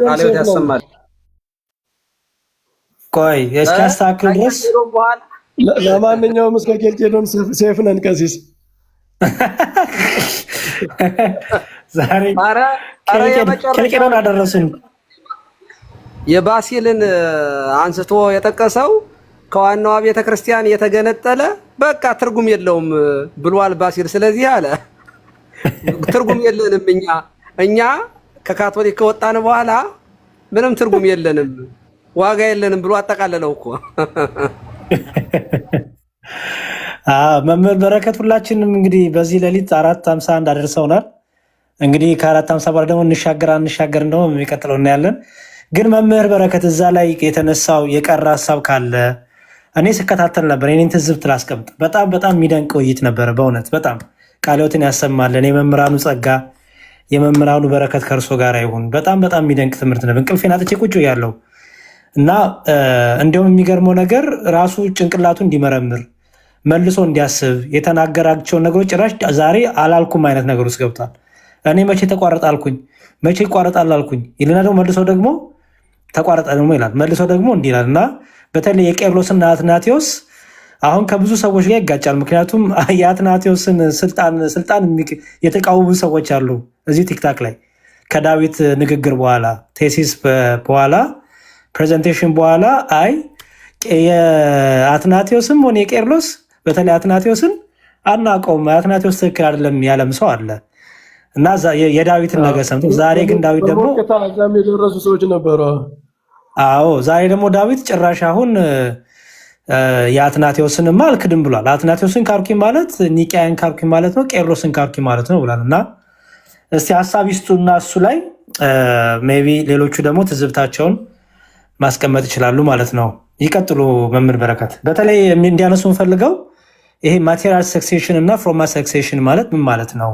ቃልዮት ያሰማል። ቆይ እስኪ አስተካክል ድረስ ለማንኛውም እስከ ኬልቄዶን ሴፍ ነን ቀሲስ። ዛሬ ኬልቄዶን አደረሱን። የባሲልን አንስቶ የጠቀሰው ከዋናዋ ቤተክርስቲያን የተገነጠለ በቃ ትርጉም የለውም ብሏል ባሲል። ስለዚህ አለ ትርጉም የለንም እኛ ከካቶሊክ ከወጣን በኋላ ምንም ትርጉም የለንም ዋጋ የለንም ብሎ አጠቃለለው እኮ። መምህር በረከት ሁላችንም እንግዲህ በዚህ ሌሊት 4:51 አደርሰውናል። እንግዲህ ከ4:50 በኋላ ደግሞ እንሻገር እንደው የሚቀጥለው እናያለን። ግን መምህር በረከት እዛ ላይ የተነሳው የቀረ ሀሳብ ካለ እኔ ስከታተል ነበር። የኔን ትዝብት ላስቀምጥ። በጣም የሚደንቅ ውይይት ነበረ በእውነት በጣም ቃልዮትን ያሰማልን። የመምህራኑ ጸጋ የመምህራኑ በረከት ከእርሶ ጋር ይሁን። በጣም የሚደንቅ ትምህርት ነበር። እንቅልፌን አጥቼ ቁጭ ያለው እና እንዲሁም የሚገርመው ነገር ራሱ ጭንቅላቱ እንዲመረምር መልሶ እንዲያስብ የተናገራቸውን ነገሮች ጭራሽ ዛሬ አላልኩም አይነት ነገር ውስጥ ገብቷል። እኔ መቼ ተቋረጠ አልኩኝ፣ መቼ ይቋረጣል አልኩኝ ይልና ደግሞ መልሶ ደግሞ ተቋረጠ ደግሞ ይላል። መልሶ ደግሞ እንዲህ ይላል እና በተለይ የቄርሎስና አትናቴዎስ አሁን ከብዙ ሰዎች ጋር ይጋጫል። ምክንያቱም የአትናቴዎስን ስልጣን የተቃወሙ ሰዎች አሉ እዚህ ቲክታክ ላይ ከዳዊት ንግግር በኋላ ቴሲስ በኋላ ፕሬዘንቴሽን በኋላ አይ የአትናቴዎስም ሆነ የቄርሎስ በተለይ አትናቴዎስን አናውቀውም፣ አትናቴዎስ ትክክል አይደለም ያለም ሰው አለ እና የዳዊትን ነገር ሰምቶ ዛሬ ግን ዳዊት ደግሞ ከዛም የደረሱ ሰዎች ነበሩ። አዎ ዛሬ ደግሞ ዳዊት ጭራሽ አሁን የአትናቴዎስንማ አልክድም ብሏል። አትናቴዎስን ካርኪ ማለት ኒቃያን ካርኪ ማለት ነው፣ ቄርሎስን ካርኪ ማለት ነው ብሏል። እና እስቲ ሀሳብ ይስጡና እሱ ላይ ሜይ ቢ ሌሎቹ ደግሞ ትዝብታቸውን ማስቀመጥ ይችላሉ ማለት ነው። ይቀጥሉ መምህር በረከት። በተለይ እንዲያነሱ ፈልገው ይሄ ማቴሪያል ሰክሴሽን እና ፍሮማ ሰክሴሽን ማለት ምን ማለት ነው?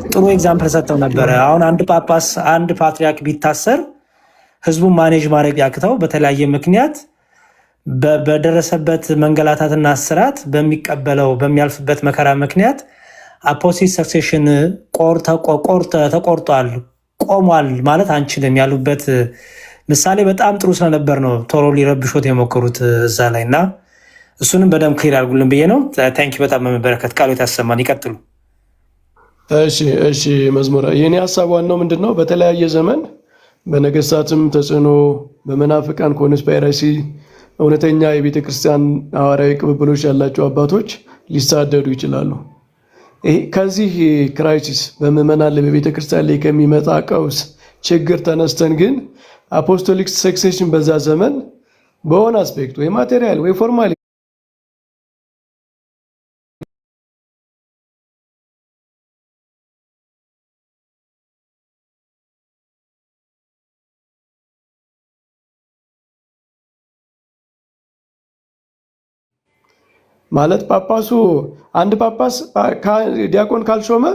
ጥሩ ኤግዛምፕል ሰጥተው ነበረ። አሁን አንድ ጳጳስ አንድ ፓትሪያርክ ቢታሰር ህዝቡን ማኔጅ ማድረግ ያቅተው በተለያየ ምክንያት በደረሰበት መንገላታትና ስርዓት በሚቀበለው በሚያልፍበት መከራ ምክንያት አፖሲት ሰክሴሽን ተቆርጧል ቆሟል ማለት አንችልም ያሉበት ምሳሌ በጣም ጥሩ ስለነበር ነው ቶሎ ሊረብሾት የሞከሩት እዛ ላይ እና እሱንም በደንብ ክሊር አድርጉልን ብዬ ነው። ታንኪ በጣም መበረከት ቃልዮት ያሰማን። ይቀጥሉ። እሺ መዝሙረ የኔ ሀሳብ ዋናው ምንድን ነው? በተለያየ ዘመን በነገስታትም ተጽዕኖ በመናፍቃን ኮንስፓይረሲ እውነተኛ የቤተ ክርስቲያን ሐዋርያዊ ቅብብሎች ያላቸው አባቶች ሊሳደዱ ይችላሉ። ከዚህ ክራይሲስ በምዕመናን ላይ በቤተ ክርስቲያን ላይ ከሚመጣ ቀውስ ችግር ተነስተን ግን አፖስቶሊክ ሰክሴሽን በዛ ዘመን በሆነ አስፔክት ወይ ማቴሪያል ወይ ፎርማሊ ማለት ጳጳሱ አንድ ጳጳስ ዲያቆን ካልሾመ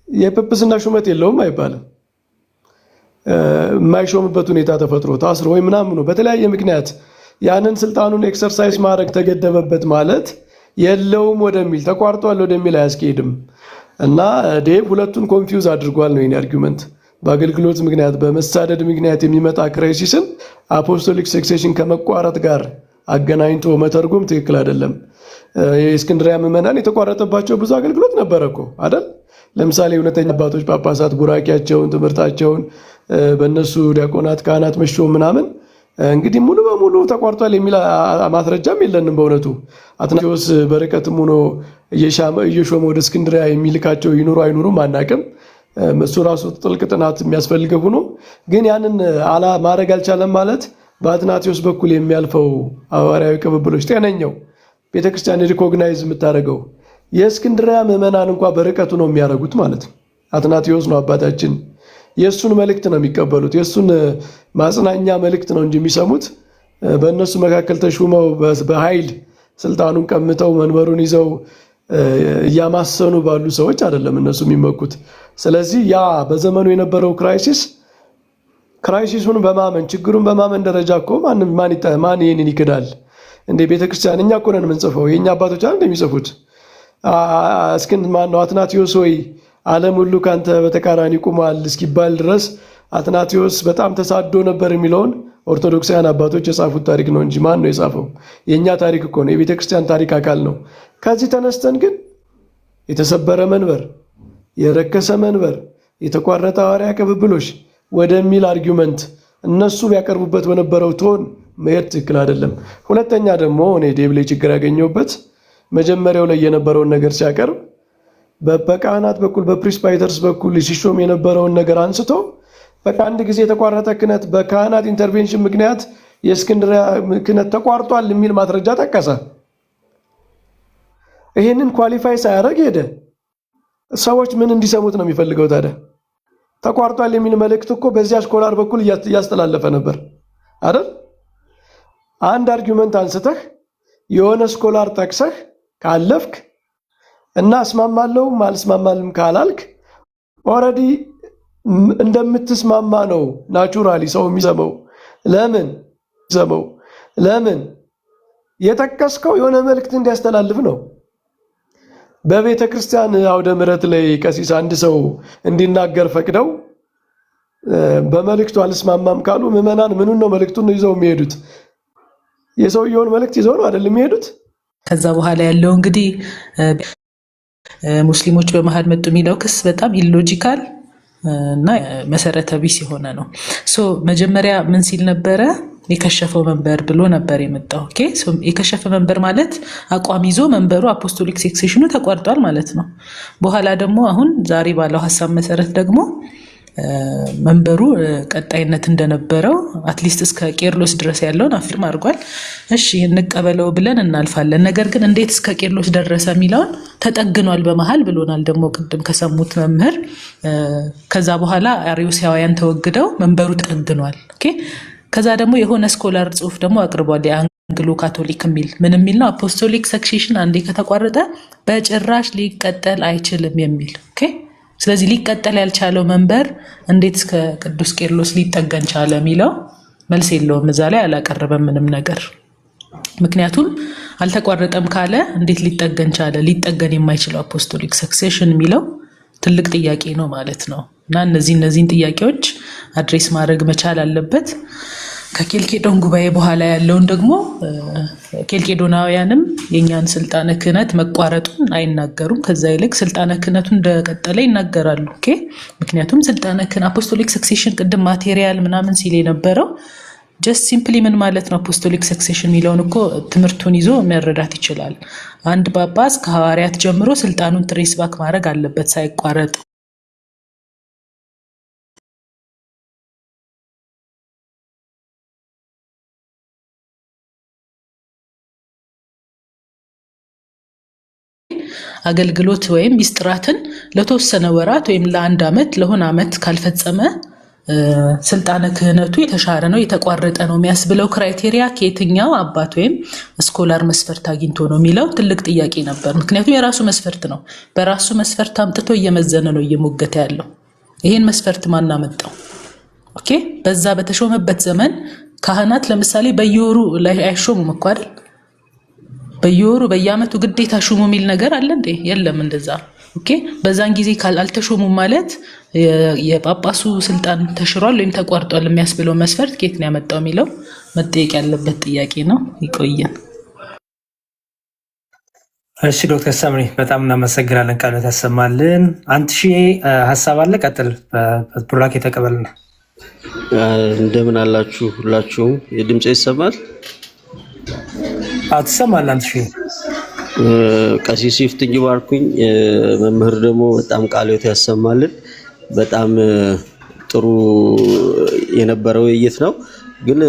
የጵጵስና ሹመት የለውም አይባልም። የማይሾምበት ሁኔታ ተፈጥሮ ታስሮ ወይ ምናምን በተለያየ ምክንያት ያንን ስልጣኑን ኤክሰርሳይዝ ማድረግ ተገደበበት ማለት የለውም ወደሚል ተቋርጧል ወደሚል አያስኬድም። እና ዴቭ ሁለቱን ኮንፊውዝ አድርጓል ነው የኔ አርጊውመንት። በአገልግሎት ምክንያት በመሳደድ ምክንያት የሚመጣ ክራይሲስን አፖስቶሊክ ሰክሴሽን ከመቋረጥ ጋር አገናኝቶ መተርጎም ትክክል አይደለም። የእስክንድርያ ምዕመናን የተቋረጠባቸው ብዙ አገልግሎት ነበረ እኮ አይደል? ለምሳሌ እውነተኛ አባቶች ጳጳሳት ቡራኪያቸውን ትምህርታቸውን በእነሱ ዲያቆናት ካህናት መሾም ምናምን እንግዲህ ሙሉ በሙሉ ተቋርጧል የሚል ማስረጃም የለንም። በእውነቱ አትናቴዎስ በርቀትም ሆኖ እየሾመ ወደ እስክንድርያ የሚልካቸው ይኑሩ አይኑሩም አናቅም። እሱ ራሱ ጥልቅ ጥናት የሚያስፈልገው ሆኖ ግን ያንን ማድረግ አልቻለም ማለት በአትናቴዎስ በኩል የሚያልፈው ሐዋርያዊ ቅብብሎች ጤነኛው ቤተክርስቲያን ሪኮግናይዝ የምታደርገው የእስክንድርያ ምዕመናን እንኳ በርቀቱ ነው የሚያደርጉት ማለት ነው። አትናቴዎስ ነው አባታችን፣ የእሱን መልእክት ነው የሚቀበሉት፣ የእሱን ማጽናኛ መልእክት ነው እንጂ የሚሰሙት በእነሱ መካከል ተሹመው በኃይል ስልጣኑን ቀምተው መንበሩን ይዘው እያማሰኑ ባሉ ሰዎች አይደለም እነሱ የሚመኩት። ስለዚህ ያ በዘመኑ የነበረው ክራይሲሱን በማመን ችግሩን በማመን ደረጃ እኮ ማን ይህንን ይክዳል እንደ ቤተክርስቲያን? እኛ እኮ ነን የምንጽፈው፣ የእኛ አባቶች አይደል እንደሚጽፉት። ማነው አትናቴዎስ ሆይ ዓለም ሁሉ ካንተ በተቃራኒ ቁሟል እስኪባል ድረስ አትናቴዎስ በጣም ተሳዶ ነበር የሚለውን ኦርቶዶክሳውያን አባቶች የጻፉት ታሪክ ነው እንጂ ማን ነው የጻፈው? የእኛ ታሪክ እኮ ነው፣ የቤተ ክርስቲያን ታሪክ አካል ነው። ከዚህ ተነስተን ግን የተሰበረ መንበር፣ የረከሰ መንበር፣ የተቋረጠ ሐዋርያ ቅብብሎሽ ወደሚል አርጊውመንት እነሱ ቢያቀርቡበት በነበረው ቶን መሄድ ትክክል አይደለም። ሁለተኛ ደግሞ እኔ ዴብ ላይ ችግር ያገኘሁበት መጀመሪያው ላይ የነበረውን ነገር ሲያቀርብ በካህናት በኩል በፕሪስፓይተርስ በኩል ሲሾም የነበረውን ነገር አንስቶ በቃ አንድ ጊዜ የተቋረጠ ክህነት በካህናት ኢንተርቬንሽን ምክንያት የእስክንድርያ ክህነት ተቋርጧል የሚል ማስረጃ ጠቀሰ። ይህንን ኳሊፋይ ሳያደርግ ሄደ። ሰዎች ምን እንዲሰሙት ነው የሚፈልገው ታዲያ? ተቋርጧል የሚል መልእክት እኮ በዚያ ስኮላር በኩል እያስተላለፈ ነበር አይደል? አንድ አርጊውመንት አንስተህ የሆነ ስኮላር ጠቅሰህ ካለፍክ እና እስማማለሁም አልስማማልም ካላልክ ኦልሬዲ እንደምትስማማ ነው ናቹራሊ ሰው የሚሰማው። ለምን የጠቀስከው የሆነ መልእክት እንዲያስተላልፍ ነው። በቤተ ክርስቲያን አውደ ምሕረት ላይ ቀሲስ አንድ ሰው እንዲናገር ፈቅደው በመልእክቱ አልስማማም ካሉ ምዕመናን ምኑን ነው መልእክቱን ይዘው የሚሄዱት? የሰውየውን መልእክት ይዘው ነው አይደል የሚሄዱት? ከዛ በኋላ ያለው እንግዲህ ሙስሊሞች በመሃል መጡ የሚለው ክስ በጣም ኢሎጂካል እና መሰረተ ቢስ የሆነ ነው። መጀመሪያ ምን ሲል ነበረ? የከሸፈው መንበር ብሎ ነበር የመጣው። ኦኬ የከሸፈ መንበር ማለት አቋም ይዞ መንበሩ አፖስቶሊክ ሴክሴሽኑ ተቋርጧል ማለት ነው። በኋላ ደግሞ አሁን ዛሬ ባለው ሀሳብ መሰረት ደግሞ መንበሩ ቀጣይነት እንደነበረው አትሊስት እስከ ቄርሎስ ድረስ ያለውን አፊርም አድርጓል። እሺ እንቀበለው ብለን እናልፋለን። ነገር ግን እንዴት እስከ ቄርሎስ ደረሰ የሚለውን ተጠግኗል በመሃል ብሎናል። ደግሞ ቅድም ከሰሙት መምህር ከዛ በኋላ አርዮሳውያን ተወግደው መንበሩ ተጠግኗል። ኦኬ ከዛ ደግሞ የሆነ ስኮላር ጽሁፍ ደግሞ አቅርቧል። የአንግሎ ካቶሊክ የሚል ምን የሚል ነው? አፖስቶሊክ ሰክሴሽን አንዴ ከተቋረጠ በጭራሽ ሊቀጠል አይችልም የሚል ኦኬ። ስለዚህ ሊቀጠል ያልቻለው መንበር እንዴት እስከ ቅዱስ ቄርሎስ ሊጠገን ቻለ የሚለው መልስ የለውም። እዛ ላይ አላቀረበም ምንም ነገር። ምክንያቱም አልተቋረጠም ካለ እንዴት ሊጠገን ቻለ? ሊጠገን የማይችለው አፖስቶሊክ ሰክሴሽን የሚለው ትልቅ ጥያቄ ነው ማለት ነው። እና እነዚህን ጥያቄዎች አድሬስ ማድረግ መቻል አለበት። ከኬልቄዶን ጉባኤ በኋላ ያለውን ደግሞ ኬልቄዶናውያንም የእኛን ስልጣነ ክህነት መቋረጡን አይናገሩም። ከዛ ይልቅ ስልጣነ ክህነቱን እንደቀጠለ ይናገራሉ። ኦኬ ምክንያቱም ስልጣነ ክህነት አፖስቶሊክ ሰክሴሽን ቅድም ማቴሪያል ምናምን ሲል የነበረው ጀስት ሲምፕሊ ምን ማለት ነው? አፖስቶሊክ ሰክሴሽን የሚለውን እኮ ትምህርቱን ይዞ መረዳት ይችላል። አንድ ጳጳስ ከሐዋርያት ጀምሮ ስልጣኑን ትሬስ ባክ ማድረግ አለበት ሳይቋረጥ። አገልግሎት ወይም ሚስጥራትን ለተወሰነ ወራት ወይም ለአንድ ዓመት ለሆነ ዓመት ካልፈጸመ ስልጣነ ክህነቱ የተሻረ ነው የተቋረጠ ነው የሚያስብለው ክራይቴሪያ ከየትኛው አባት ወይም ስኮላር መስፈርት አግኝቶ ነው የሚለው ትልቅ ጥያቄ ነበር። ምክንያቱም የራሱ መስፈርት ነው። በራሱ መስፈርት አምጥቶ እየመዘነ ነው እየሞገተ ያለው። ይሄን መስፈርት ማን አመጣው? ኦኬ በዛ በተሾመበት ዘመን ካህናት ለምሳሌ በየወሩ ላይ አይሾሙም እኮ አይደል? በየወሩ በየዓመቱ ግዴታ ሹሙ የሚል ነገር አለ እንዴ? የለም እንደዛ። ኦኬ በዛን ጊዜ አልተሾሙም ማለት የጳጳሱ ስልጣን ተሽሯል ወይም ተቋርጧል የሚያስብለው መስፈርት ከየት ነው ያመጣው የሚለው መጠየቅ ያለበት ጥያቄ ነው። ይቆየን። እሺ ዶክተር ሰምሪ በጣም እናመሰግናለን። ቃል ታሰማልን። አንተ ሀሳብ አለ? ቀጥል። ፕሮላክ የተቀበልና እንደምን አላችሁ ሁላችሁም? የድምጽ ይሰማል? አትሰማል? አንተ ቀሲስ ይፍትኝ ባርኩኝ። መምህር ደግሞ በጣም ቃልዎት ያሰማልን። በጣም ጥሩ የነበረው ውይይት ነው። ግን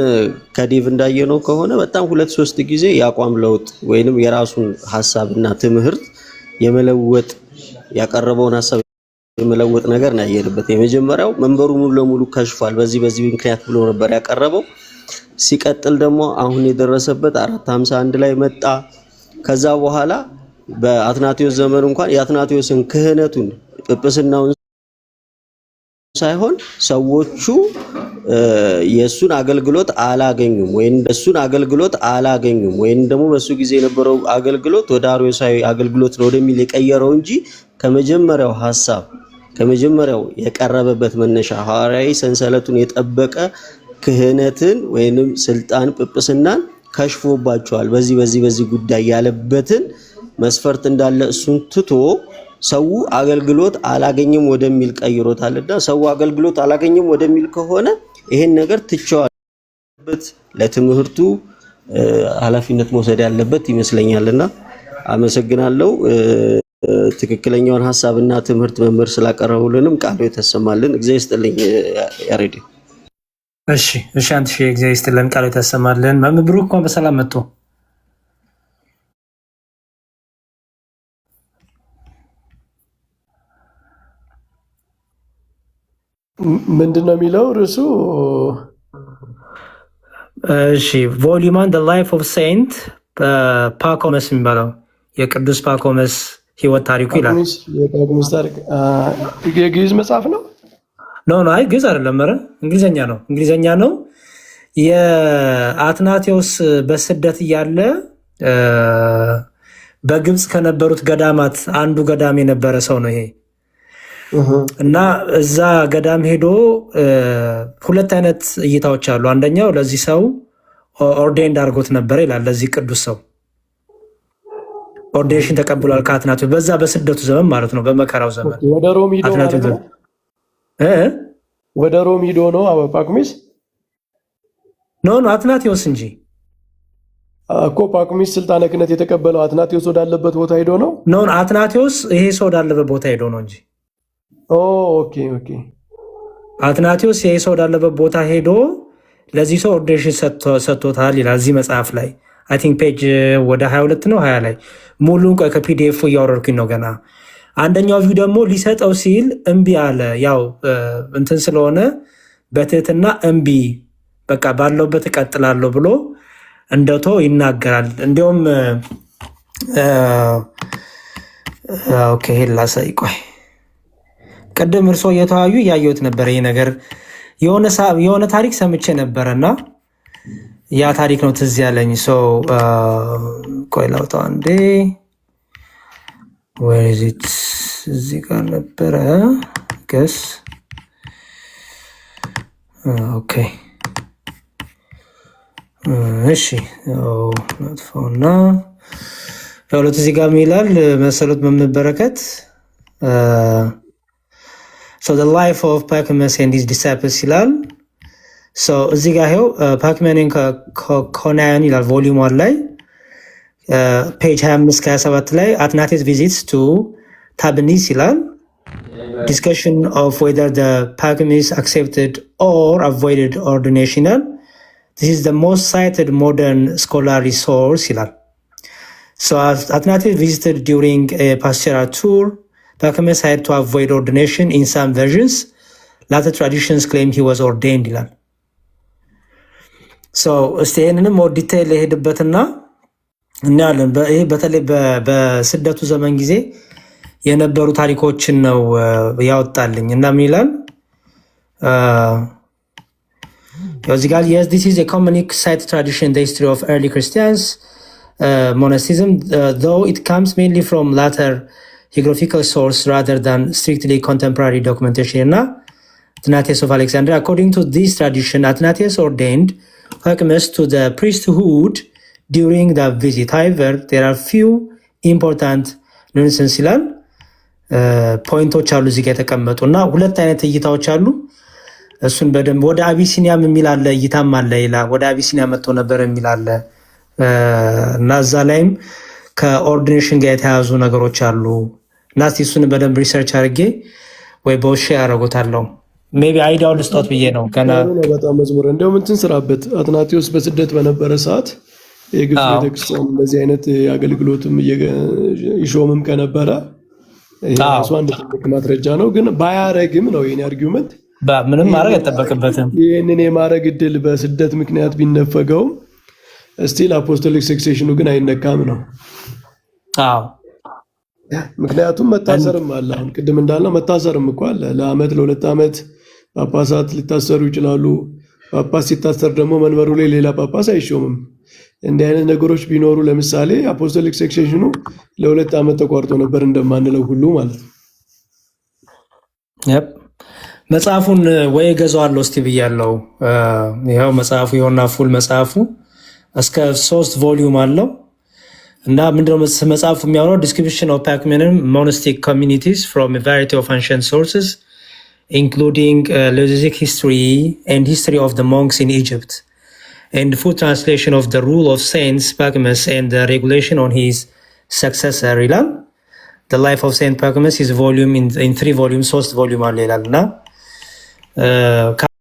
ከዲቭ እንዳየነው ከሆነ በጣም 2-3 ጊዜ የአቋም ለውጥ ወይንም የራሱን ሐሳብና ትምህርት የመለወጥ ያቀረበውን ሐሳብ የመለወጥ ነገር ነው ያየንበት። የመጀመሪያው መንበሩ ሙሉ ለሙሉ ከሽፏል በዚህ ምክንያት ብሎ ነበር ያቀረበው። ሲቀጥል ደግሞ አሁን የደረሰበት 451 ላይ መጣ። ከዛ በኋላ በአትናቴዎስ ዘመን እንኳን የአትናቴዎስን ክህነቱን ጵጵስናውን ሳይሆን ሰዎቹ የሱን አገልግሎት አላገኙም ወይም ደግሞ በሱ ጊዜ የነበረው አገልግሎት ወደ አርዮሳዊ አገልግሎት ነው ወደሚል የቀየረው እንጂ ከመጀመሪያው ሐሳብ ከመጀመሪያው የቀረበበት መነሻ ሐዋርያዊ ሰንሰለቱን የጠበቀ ክህነትን ወይንም ስልጣን ጵጵስናን ከሽፎባቸዋል በዚህ ጉዳይ ያለበትን መስፈርት እንዳለ እሱን ትቶ ሰው አገልግሎት አላገኘም ወደሚል ቀይሮታልና ሰው አገልግሎት አላገኘም ወደሚል ከሆነ ይሄን ነገር ትቸዋለበት ለትምህርቱ ኃላፊነት መውሰድ ያለበት ይመስለኛልና አመሰግናለሁ። ትክክለኛውን ሐሳብና ትምህርት መምህር ስላቀረቡልንም ቃሉ የተሰማልን እግዚአብሔር ይስጥልኝ። ያሬድ እሺ አንተ እግዚአብሔር ይስጥልን፣ ቃሉ የተሰማልን። መምህር ብሩክ እንኳን በሰላም መጥቶ ምንድነው የሚለው ርዕሱ? እሺ ቮሊዩም the life of saint ፓኮመስ የሚባለው የቅዱስ ፓኮመስ ህይወት ታሪኩ ይላል። የጳኩሚስ ታሪክ የግዕዝ መጽሐፍ ነው? አይ ግዕዝ አይደለም፣ ኧረ እንግሊዘኛ ነው። የአትናቴዎስ በስደት እያለ በግብፅ ከነበሩት ገዳማት አንዱ ገዳም የነበረ ሰው ነው ይሄ። እና እዛ ገዳም ሄዶ ሁለት አይነት እይታዎች አሉ። አንደኛው ለዚህ ሰው ኦርዴንድ አድርጎት ነበር ይላል። ለዚህ ቅዱስ ሰው ኦርዴሽን ተቀብሏል ከአትናቴዎስ በዛ በስደቱ ዘመን ማለት ነው፣ በመከራው ዘመን ወደ ሮም ሂዶ ወደ ሮም ሂዶ ነው ጳኩሚስ? አትናቴዎስ እንጂ እኮ ጳኩሚስ ስልጣነ ክህነት የተቀበለው አትናቴዎስ ወዳለበት ቦታ ሄዶ ነው። አትናቴዎስ ይሄ ሰው ወዳለበት ቦታ ሄዶ ነው እንጂ ኦኬ አትናቴዎስ ይሄ ሰው ወዳለበት ቦታ ሄዶ ለዚህ ሰው ኦርዴሽን ሰጥቶታል ይላል እዚህ መጽሐፍ ላይ። አይ ቲንክ ፔጅ ወደ 22 ነው 20 ላይ ሙሉን ከፒዲኤፍ እያወረድኩኝ ነው ገና። አንደኛው ቪው ደግሞ ሊሰጠው ሲል እምቢ አለ። ያው እንትን ስለሆነ በትህትና እምቢ በቃ ባለውበት እቀጥላለሁ ብሎ እንደቶ ይናገራል። እንዲሁም ኦኬ ላሳይ ቆይ ቅድም እርሶ እየተዋዩ እያየሁት ነበር። ይሄ ነገር የሆነ ታሪክ ሰምቼ ነበረና ያ ታሪክ ነው ትዝ ያለኝ። ቆይ ላውጣው አንዴ። ወይዚት እዚህ ጋር ነበረ ገስ ኦኬ እሺ ናጥፋውና ሁለት እዚህ ጋር ይላል መሰሉት መምበረከት So the life of Pacumus and his disciples ይላል። እዚህ ጋር ይኸው ፓክመንን ኮናያን ይላል ቮሊዩም 1 ላይ ፔጅ 25 27 ላይ አትናቴስ ቪዚትስ ቱ ታብኒስ ይላል። discussion of whether the Pacumis accepted or avoided ordination ይላል። this is the most cited modern scholarly source ይላል። Athanasius visited during a pastoral tour. Pacumus had to avoid ordination in some versions. Later traditions claim he was ordained ይላል። እስቲ ይህንንም ሞር ዲቴይል የሄድበትና እናያለን። ይህ በተለይ በስደቱ ዘመን ጊዜ የነበሩ ታሪኮችን ነው ያወጣልኝ እና ምን ይላል እዚህ ጋር yes this is a commonly cited tradition in the history of early Christians monasticism though it comes mainly from later geographical source rather than strictly contemporary documentation. እና Athanasius of Alexandria, according to this tradition, Athanasius ordained Pacumus to the priesthood during the visit. However, there are few important nuances ይላል። ፖይንቶች አሉ እዚህ ጋር የተቀመጡ እና ሁለት አይነት እይታዎች አሉ። እሱን በደንብ ወደ አቢሲኒያም የሚል አለ እይታም አለ ይላል። ወደ አቢሲኒያ መጥቶ ነበር የሚል አለ እና እዛ ላይም ከኦርዲኔሽን ጋር የተያዙ ነገሮች አሉ እና እሱን በደንብ ሪሰርች አድርጌ ወይ በውሻ ያደረጉታለሁ። ሜቢ አይዲያው ልስጦት ብዬ ነው። በጣም መዝሙር እንደውም እንትን ስራበት አትናቴዎስ በስደት በነበረ ሰዓት የግብፅ ቤተክርስቲያን እንደዚህ አይነት አገልግሎትም ይሾምም ከነበረ እሱ አንድ ትልቅ ማስረጃ ነው። ግን ባያረግም ነው የኔ አርጊውመንት፣ ምንም ማድረግ አይጠበቅበትም። ይህንን የማድረግ እድል በስደት ምክንያት ቢነፈገውም ስቲል አፖስቶሊክ ሰክሴሽኑ ግን አይነካም ነው። ምክንያቱም መታሰርም አለ። አሁን ቅድም እንዳልነው መታሰርም እኮ አለ። ለአመት ለሁለት ዓመት ጳጳሳት ሊታሰሩ ይችላሉ። ጳጳስ ሲታሰር ደግሞ መንበሩ ላይ ሌላ ጳጳስ አይሾምም። እንዲህ አይነት ነገሮች ቢኖሩ ለምሳሌ አፖስቶሊክ ሰክሴሽኑ ለ2 ዓመት ተቋርጦ ነበር እንደማንለው ሁሉ ማለት ነው። መጽሐፉን ወይ ገዛዋለሁ እስቲ ብያለሁ። ይኸው መጽሐፉ የሆና ፉል መጽሐፉ እስከ 3 ቮሊዩም አለው እና ምንድነው መጽሐፉ የሚያወራው ዲስክሪፕሽን ኦፍ ፓክሜኒን ሞናስቲክ ኮሚኒቲስ ፍሮም ቫራይቲ ኦፍ አንሸንት ሶርስስ ኢንክሉዲንግ ሎጂስቲክ ሂስትሪ ኤንድ ሂስትሪ ኦፍ ዘ ሞንክስ ኢን ኢጅፕት ኤንድ ፉል ትራንስሌሽን ኦፍ ዘ ሩል ኦፍ ሴንትስ ፓክመስ ኤንድ ዘ ሬጉሌሽን ኦን ሂዝ ሰክሰሰር ይላል። The Life of Saint Pachomius is volume in 3 volumes, 3 volume አለ ይላልና